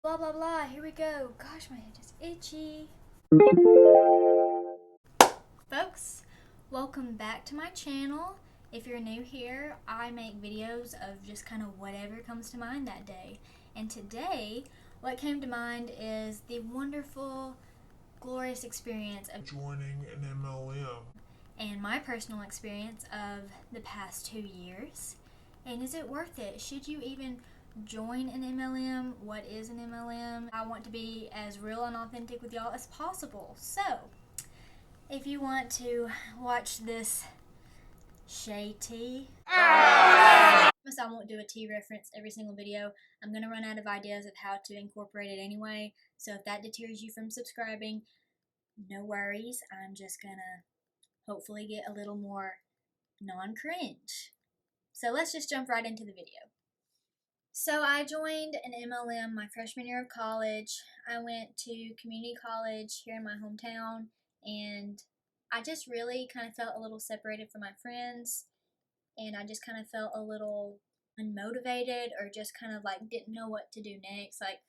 Blah blah blah, here we go. Gosh, my head is itchy. Folks, welcome back to my channel. If you're new here, I make videos of just kind of whatever comes to mind that day. And today, what came to mind is the wonderful, glorious experience of joining an MLM. And my personal experience of the past 2 years. And is it worth it? Should you even join an MLM? What is an MLM? I want to be as real and authentic with y'all as possible. So, if you want to watch this Shay tea, I won't do a tea reference every single video. I'm going to run out of ideas of how to incorporate it anyway. So if that deters you from subscribing, no worries. I'm just going to hopefully get a little more non-cringe. So let's just jump right into the video. So I joined an MLM my freshman year of college. I went to community college here in my hometown, and I just really kind of felt a little separated from my friends, and I just kind of felt a little unmotivated or just kind of like didn't know what to do next. Like,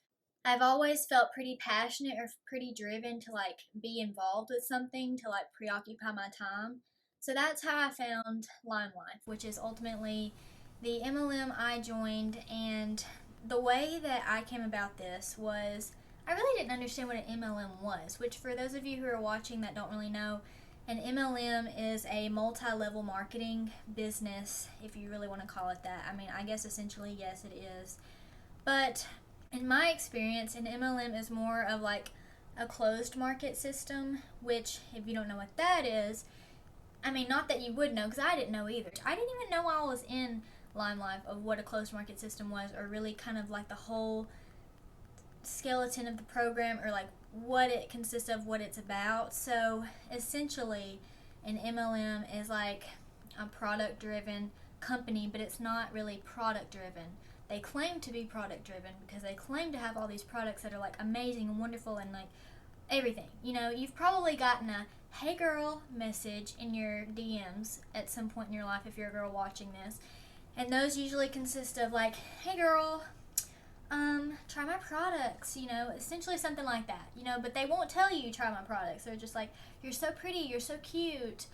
I've always felt pretty passionate or pretty driven to like be involved with something to like preoccupy my time. So that's how I found LimeLife, which is ultimately the MLM I joined. And the way that I came about this was I really didn't understand what an MLM was, which for those of you who are watching that don't really know, an MLM is a multi-level marketing business, if you really want to call it that. I mean, I guess essentially, yes, it is. But in my experience, an MLM is more of like a closed market system, which, if you don't know what that is, I mean, not that you would know, because I didn't know either. I didn't even know while I was in LimeLife of what a closed market system was, or really kind of like the whole skeleton of the program, or like what it consists of, what it's about. So essentially, an MLM is like a product driven company, but it's not really product driven. They claim to be product driven because they claim to have all these products that are like amazing and wonderful and like everything. You know, you've probably gotten a "Hey girl" message in your DMs at some point in your life if you're a girl watching this. And those usually consist of like, "Hey girl, try my products," you know, essentially something like that, you know, but they won't tell you try my products. They're just like, "You're so pretty, you're so cute."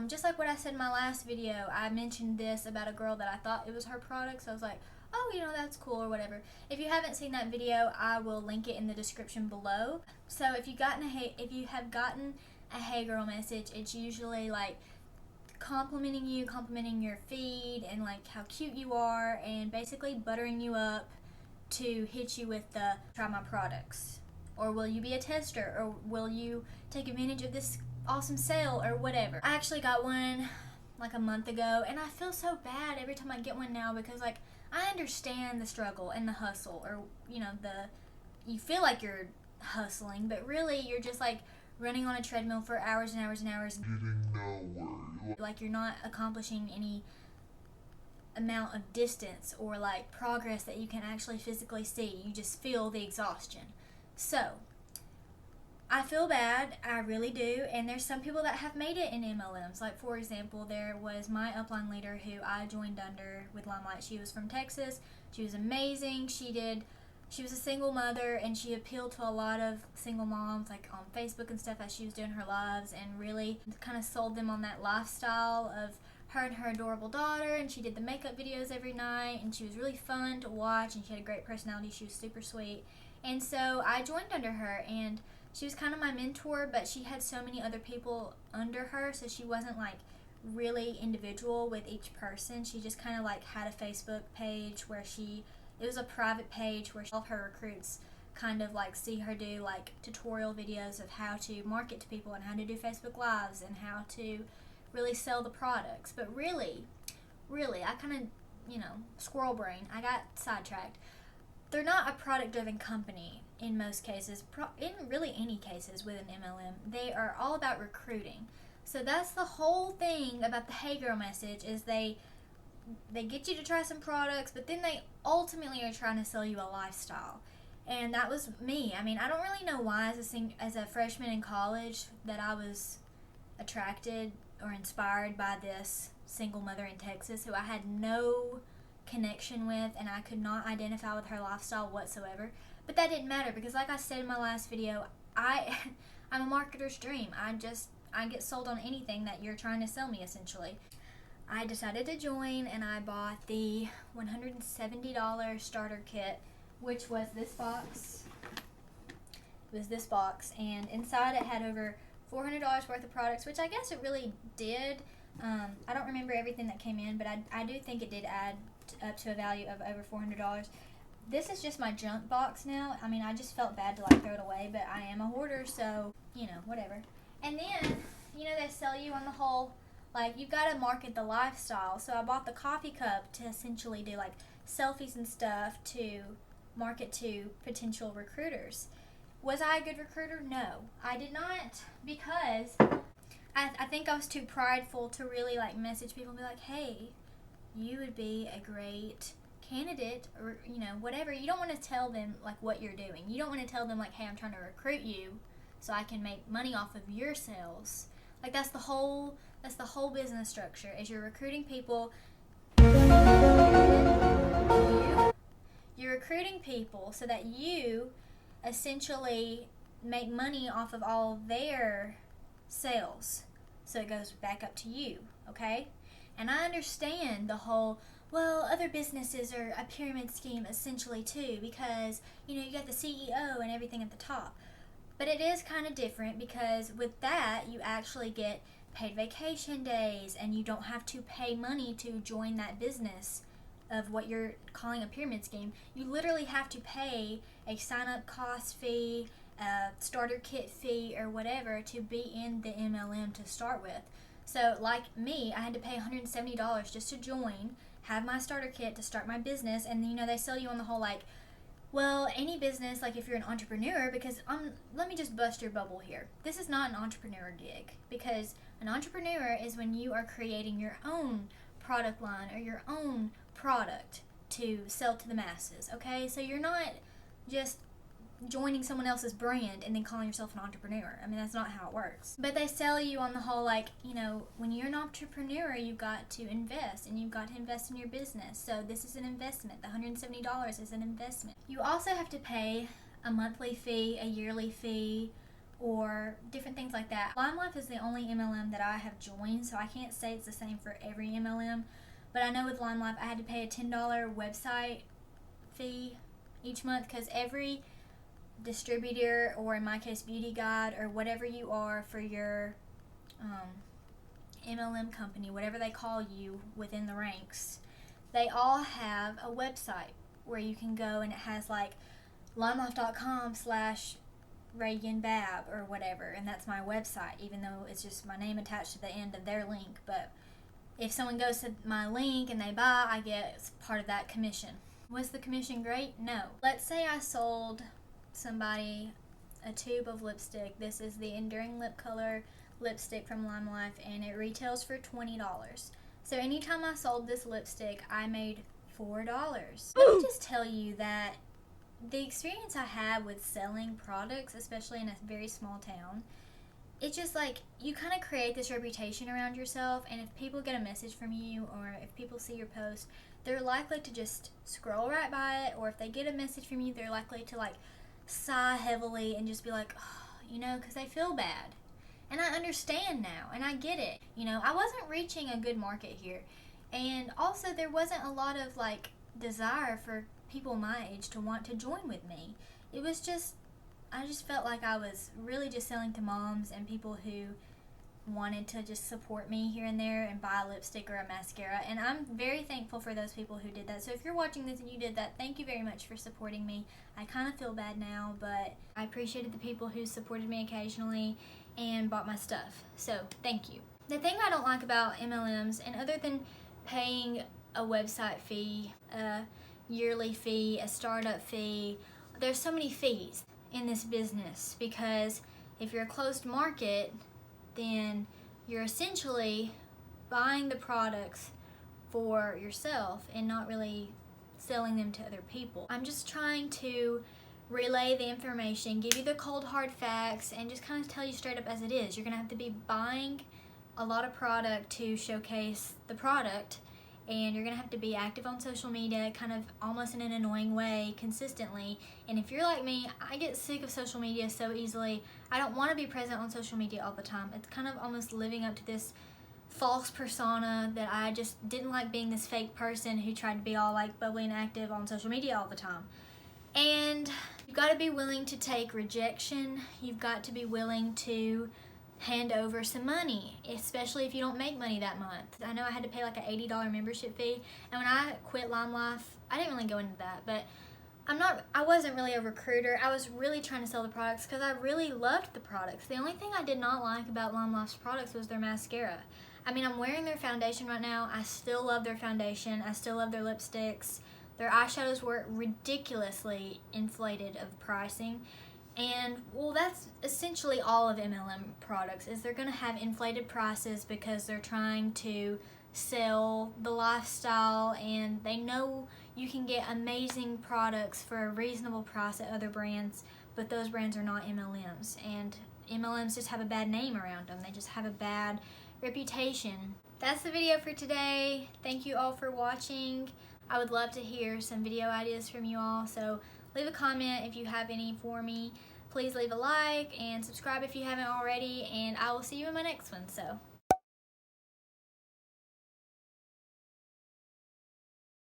Just like what I said in my last video, I mentioned this about a girl that I thought it was her product, so I was like, oh, you know, that's cool or whatever. If you haven't seen that video, I will link it in the description below. So if you have gotten a "Hey girl" message, it's usually like complimenting you, complimenting your feed and like how cute you are, and basically buttering you up to hit you with the "try my products," or "will you be a tester," or "will you take advantage of this awesome sale," or whatever. I actually got one like a month ago, and I feel so bad every time I get one now because like I understand the struggle and the hustle, or you know, you feel like you're hustling, but really you're just like running on a treadmill for hours and hours and hours, Getting nowhere. like you're not accomplishing any amount of distance or like progress that you can actually physically see. You just feel the exhaustion. So I feel bad, I really do, and there's some people that have made it in MLMs. Like, for example, there was my upline leader who I joined under with LimeLight. She was from Texas. She was amazing. She was a single mother, and she appealed to a lot of single moms, like on Facebook and stuff, as she was doing her lives, and really kind of sold them on that lifestyle of her and her adorable daughter. And she did the makeup videos every night, and she was really fun to watch, and she had a great personality. She was super sweet. And so I joined under her, and she was kind of my mentor, but she had so many other people under her, so she wasn't like really individual with each person. She just kind of like had a Facebook page where it was a private page where all of her recruits kind of like see her do like tutorial videos of how to market to people and how to do Facebook Lives and how to really sell the products. But really, I kind of, you know, squirrel brain, I got sidetracked. They're not a product driven company in most cases, in really any cases with an MLM. They are all about recruiting. So that's the whole thing about the "Hey girl" message, is they get you to try some products, but then they ultimately are trying to sell you a lifestyle. And that was me. I mean, I don't really know why as a freshman in college that I was attracted or inspired by this single mother in Texas who I had no connection with, and I could not identify with her lifestyle whatsoever. But that didn't matter because, like I said in my last video, I'm a marketer's dream. I get sold on anything that you're trying to sell me, essentially. I decided to join, and I bought the $170 starter kit, which was this box. It was this box, and inside it had over $400 worth of products, which I guess it really did. I don't remember everything that came in, but I do think it did add up to a value of over $400. This is just my junk box now. I mean, I just felt bad to like throw it away, but I am a hoarder, so, you know, whatever. And then, you know, they sell you on the whole, like, you've got to market the lifestyle. So I bought the coffee cup to essentially do like selfies and stuff to market to potential recruiters. Was I a good recruiter? No, I did not, because I think I was too prideful to really like message people and be like, hey, you would be a great candidate, or, you know, whatever. You don't want to tell them like what you're doing. You don't want to tell them like, hey, I'm trying to recruit you so I can make money off of your sales. Like, that's the whole business structure, is you're recruiting people. You're recruiting people so that you essentially make money off of all their sales. So it goes back up to you, okay? And I understand the whole, well, other businesses are a pyramid scheme essentially too, because, you know, you got the CEO and everything at the top. But it is kind of different, because with that, you actually get paid vacation days, and you don't have to pay money to join that business of what you're calling a pyramid scheme. You literally have to pay a sign-up cost fee, a starter kit fee, or whatever to be in the MLM to start with. So, like me, I had to pay $170 just to join, have my starter kit to start my business, and, you know, they sell you on the whole, like, well, any business, like if you're an entrepreneur, because let me just bust your bubble here. This is not an entrepreneur gig, because an entrepreneur is when you are creating your own product line or your own product to sell to the masses, okay? So you're not just joining someone else's brand and then calling yourself an entrepreneur. I mean, that's not how it works. But they sell you on the whole, like, you know, when you're an entrepreneur, you've got to invest, and you've got to invest in your business. So this is an investment. The $170 is an investment. You also have to pay a monthly fee, a yearly fee, or different things like that. LimeLife is the only MLM that I have joined, so I can't say it's the same for every MLM. But I know with LimeLife, I had to pay a $10 website fee each month, because every distributor, or in my case beauty guide, or whatever you are for your MLM company, whatever they call you within the ranks, they all have a website where you can go, and it has like limelife.com/ReaganBab or whatever, and that's my website, even though it's just my name attached to the end of their link. But if someone goes to my link and they buy, I get part of that commission. Was the commission great? No. Let's say I sold somebody a tube of lipstick. This is the Enduring Lip Color lipstick from LimeLife, and it retails for $20. So anytime I sold this lipstick, I made $4. Let me just tell you that the experience I had with selling products, especially in a very small town, it's just like you kind of create this reputation around yourself, and if people get a message from you, or if people see your post, they're likely to just scroll right by it, or if they get a message from you, they're likely to like sigh heavily and just be like, oh, you know, because they feel bad. And I understand now, and I get it. You know, I wasn't reaching a good market here, and also there wasn't a lot of like desire for people my age to want to join with me. It was just, I just felt like I was really just selling to moms and people who wanted to just support me here and there and buy a lipstick or a mascara, and I'm very thankful for those people who did that. So if you're watching this and you did that, thank you very much for supporting me. I kind of feel bad now, but I appreciated the people who supported me occasionally and bought my stuff, so thank you. The thing I don't like about MLMs, and other than paying a website fee, a yearly fee, a startup fee, there's so many fees in this business, because if you're a closed market, then you're essentially buying the products for yourself and not really selling them to other people. I'm just trying to relay the information, give you the cold hard facts, and just kind of tell you straight up as it is. You're going to have to be buying a lot of product to showcase the product, and you're gonna have to be active on social media kind of almost in an annoying way consistently. And if you're like me, I get sick of social media so easily. I don't want to be present on social media all the time. It's kind of almost living up to this false persona that I just didn't like, being this fake person who tried to be all like bubbly and active on social media all the time. And you've got to be willing to take rejection. You've got to be willing to hand over some money, especially if you don't make money that month. I know I had to pay like an $80 membership fee, and when I quit LimeLife, I didn't really go into that, but I wasn't really a recruiter. I was really trying to sell the products because I really loved the products. The only thing I did not like about LimeLife's products was their mascara. I mean, I'm wearing their foundation right now. I still love their foundation. I still love their lipsticks. Their eyeshadows were ridiculously inflated of pricing. And, well, that's essentially all of MLM products, is they're going to have inflated prices because they're trying to sell the lifestyle, and they know you can get amazing products for a reasonable price at other brands, but those brands are not MLMs. And MLMs just have a bad name around them. They just have a bad reputation. That's the video for today. Thank you all for watching. I would love to hear some video ideas from you all, so leave a comment if you have any for me. Please leave a like and subscribe if you haven't already, and I will see you in my next one. So